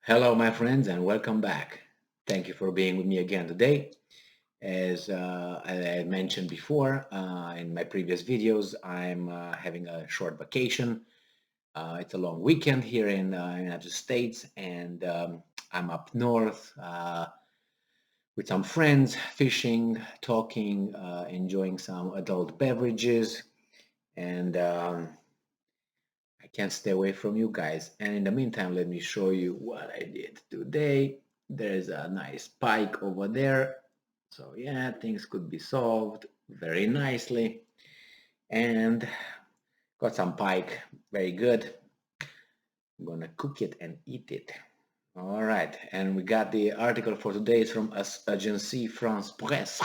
Hello, my friends, and welcome back. Thank you for being with me again today. As I mentioned before in my previous videos, I'm having a short vacation. It's a long weekend here in United States, and I'm up north with some friends, fishing, talking, enjoying some adult beverages, and I can't stay away from you guys. And in the meantime, let me show you what I did today. There's a nice pike over there. So yeah, things could be solved very nicely. And got some pike, very good. I'm gonna cook it and eat it. All right, and we got the article for today. It's from Agence France Presse,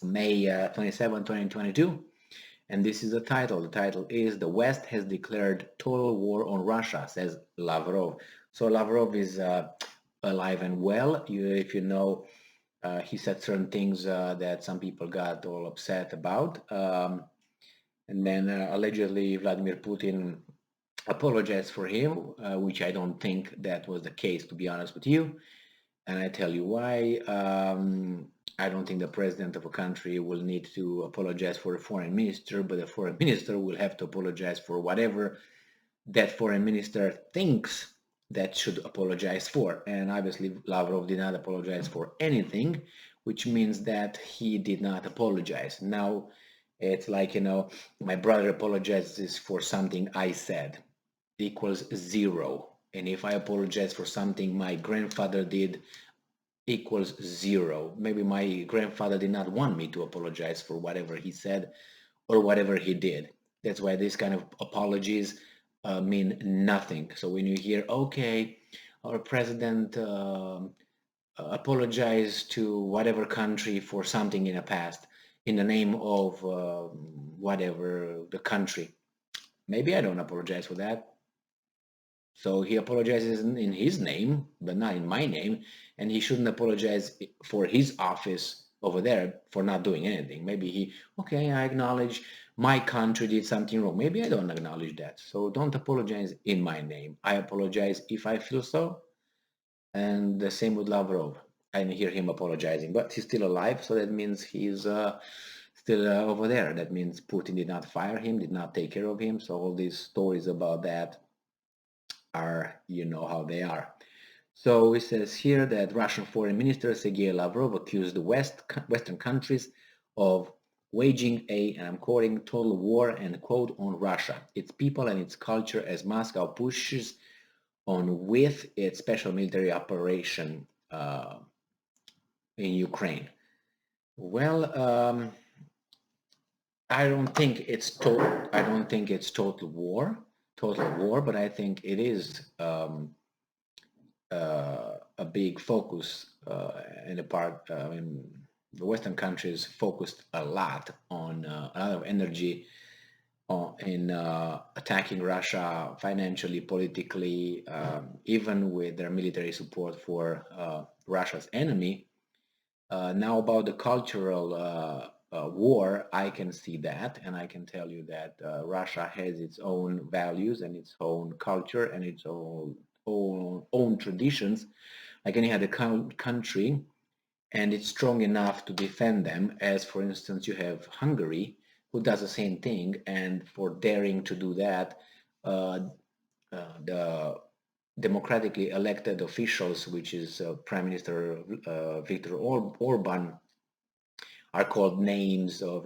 May 27, 2022. And this is the title. The title is "The West has declared total war on Russia," says Lavrov. So Lavrov is alive and well. If you know, he said certain things that some people got all upset about. And then allegedly Vladimir Putin apologized for him, which I don't think that was the case, to be honest with you. And I tell you why. I don't think the president of a country will need to apologize for a foreign minister, but the foreign minister will have to apologize for whatever that foreign minister thinks that should apologize for. And obviously, Lavrov did not apologize for anything, which means that he did not apologize. Now, it's like, my brother apologizes for something I said, equals zero. And if I apologize for something my grandfather did, equals zero. Maybe my grandfather did not want me to apologize for whatever he said or whatever he did. That's why these kind of apologies mean nothing. So when you hear, okay, our president apologized to whatever country for something in the past in the name of whatever the country, maybe I don't apologize for that. So he apologizes in his name, but not in my name, and he shouldn't apologize for his office over there for not doing anything. Maybe okay, I acknowledge my country did something wrong. Maybe I don't acknowledge that. So don't apologize in my name. I apologize if I feel so. And the same with Lavrov. I didn't hear him apologizing, but he's still alive, so that means he's still over there. That means Putin did not fire him, did not take care of him. So all these stories about that are, you know how they are. So it says here that Russian Foreign Minister Sergei Lavrov accused the Western countries of waging and I'm quoting, total war, and quote, on Russia, its people and its culture as Moscow pushes on with its special military operation in Ukraine. Well, I don't think it's total. I don't think it's total war, but I think it is a big focus in the part. In the Western countries focused a lot on a lot of energy in attacking Russia financially, politically, even with their military support for Russia's enemy. Now about the cultural war, I can see that, and I can tell you that Russia has its own values and its own culture and its own traditions, like any other country, and it's strong enough to defend them. As for instance, you have Hungary, who does the same thing, and for daring to do that, uh, the democratically elected officials, which is Prime Minister Viktor Orban, are called names of,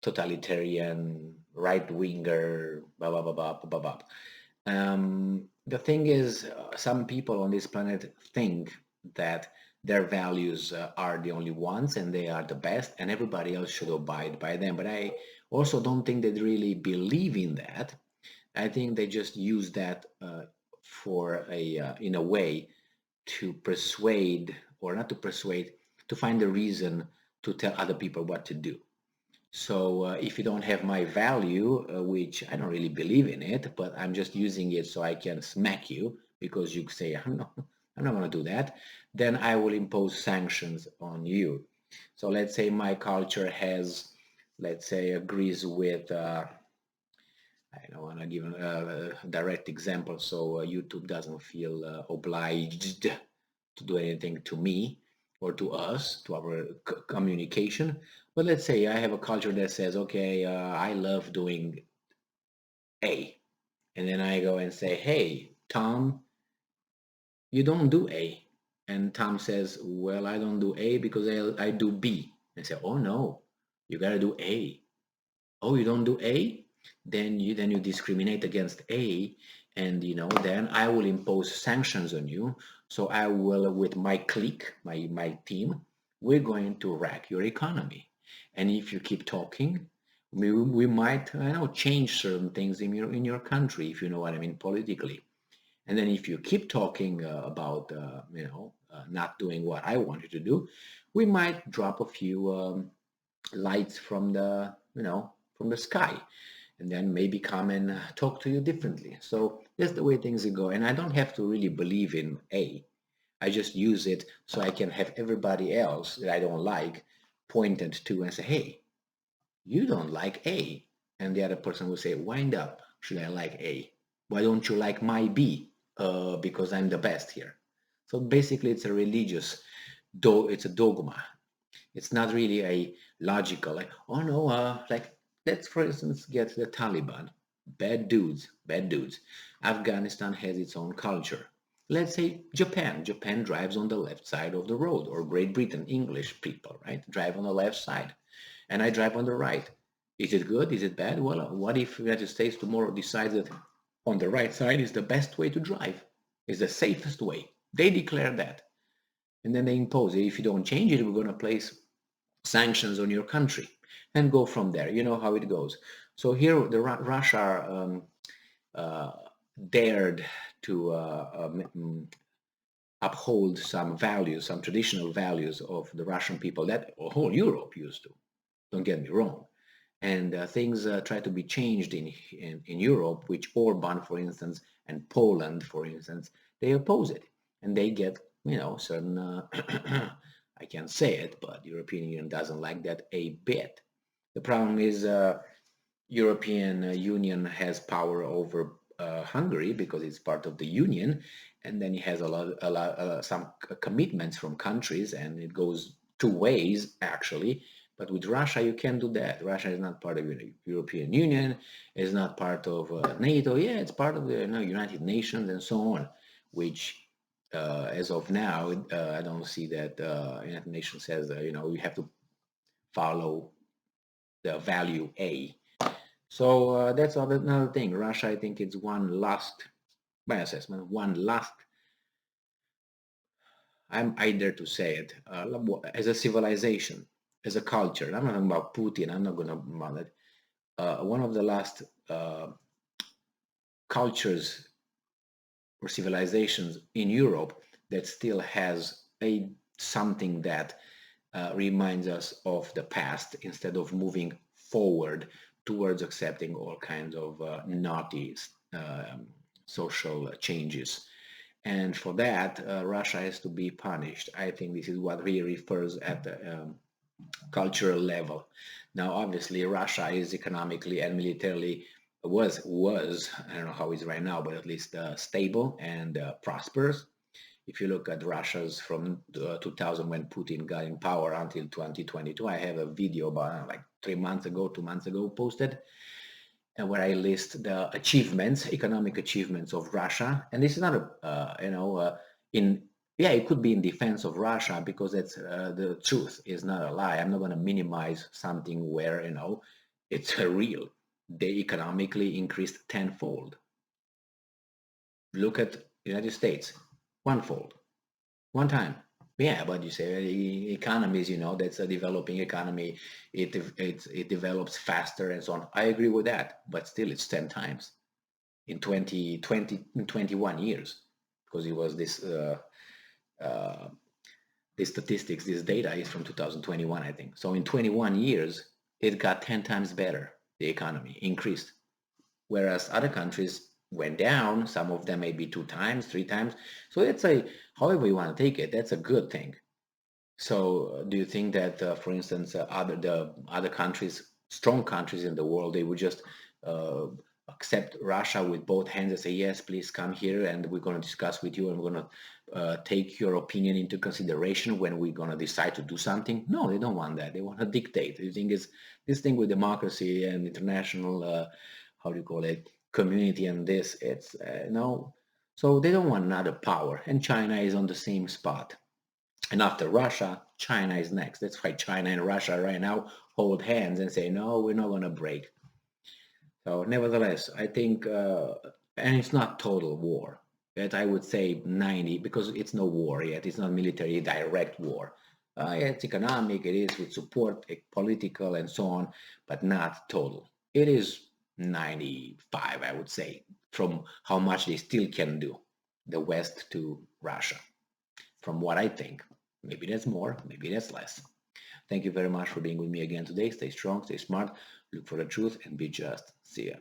totalitarian, right winger, blah, blah, blah, blah, blah, blah. The thing is, some people on this planet think that their values are the only ones and they are the best and everybody else should abide by them. But I also don't think they really believe in that. I think they just use that for in a way to persuade, or not to persuade, to find a reason to tell other people what to do. So if you don't have my value, which I don't really believe in it, but I'm just using it so I can smack you because you say, I'm not going to do that, then I will impose sanctions on you. So let's say my culture has, let's say, agrees with I don't want to give a direct example so YouTube doesn't feel obliged to do anything to me or to us, to our communication. But let's say I have a culture that says, okay, I love doing A. And then I go and say, hey, Tom, you don't do A. And Tom says, well, I don't do A because I do B. And I say, oh no, you got to do A. Oh, you don't do A? Then you discriminate against A, and then I will impose sanctions on you. So I will, with my clique, my team, we're going to wreck your economy. And if you keep talking, we might change certain things in your country, if you know what I mean, politically. And then if you keep talking about not doing what I want you to do, we might drop a few lights from the sky, and then maybe come and talk to you differently. So that's the way things go. And I don't have to really believe in A. I just use it so I can have everybody else that I don't like pointed to and say, hey, you don't like A. And the other person will say, wind up, should I like A? Why don't you like my B? Because I'm the best here. So basically it's a religious, it's a dogma. It's not really a logical, like, oh no, like, let's for instance get the Taliban. Bad dudes, bad dudes. Afghanistan has its own culture. Let's say Japan. Japan drives on the left side of the road, or Great Britain, English people, right? Drive on the left side. And I drive on the right. Is it good? Is it bad? Well, what if the United States tomorrow decides that on the right side is the best way to drive? Is the safest way? They declare that. And then they impose it. If you don't change it, we're going to place sanctions on your country and go from there. You know how it goes. So here the Russia uh, dared to uphold some values, some traditional values of the Russian people that whole Europe used to. Don't get me wrong. And things try to be changed in Europe, which Orban, for instance, and Poland, for instance, they oppose it, and they get certain. I can't say it, but the European Union doesn't like that a bit. The problem is European Union has power over Hungary because it's part of the Union, and then it has some commitments from countries, and it goes two ways actually. But with Russia, you can't do that. Russia is not part of the European Union, is not part of NATO. Yeah, it's part of the United Nations and so on, which as of now, I don't see that United Nations says you have to follow the value A. So that's another thing. Russia, I think it's one last, my assessment, one last, I dare to say it, as a civilization, as a culture. I'm not talking about Putin, I'm not going to about it. One of the last cultures or civilizations in Europe that still has something that reminds us of the past instead of moving forward towards accepting all kinds of naughty social changes. And for that, Russia has to be punished. I think this is what he refers at the cultural level. Now, obviously, Russia is economically and militarily was I don't know how it's right now, but at least stable and prosperous. If you look at Russia's from 2000 when Putin got in power until 2022, I have a video about like 2 months ago posted, and where I list the achievements, economic achievements of Russia. And this is not it could be in defense of Russia because that's the truth is not a lie. I'm not going to minimize something where it's real. They economically increased tenfold. Look at United States, onefold, one time. Yeah, but you say economies, that's a developing economy. It develops faster and so on. I agree with that, but still it's 10 times in 21 years, because it was this statistics, this data is from 2021, I think. So in 21 years, it got 10 times better. The economy increased, whereas other countries went down. Some of them maybe 2 times, 3 times. So it's however you want to take it, that's a good thing. So do you think that, for instance, the other countries, strong countries in the world, they would just accept Russia with both hands and say, yes, please come here and we're going to discuss with you and we're going to take your opinion into consideration when we're going to decide to do something. No, they don't want that. They want to dictate. The thing is, this thing with democracy and international, how do you call it, community and this, it's no. So they don't want another power. And China is on the same spot. And after Russia, China is next. That's why China and Russia right now hold hands and say, no, we're not going to break. So nevertheless, I think, and it's not total war. That I would say 90, because it's no war yet. It's not military direct war. It's economic, it is with support, political and so on, but not total. It is 95, I would say, from how much they still can do, the West to Russia, from what I think. Maybe that's more, maybe that's less. Thank you very much for being with me again today. Stay strong, stay smart, look for the truth, and be just. See ya.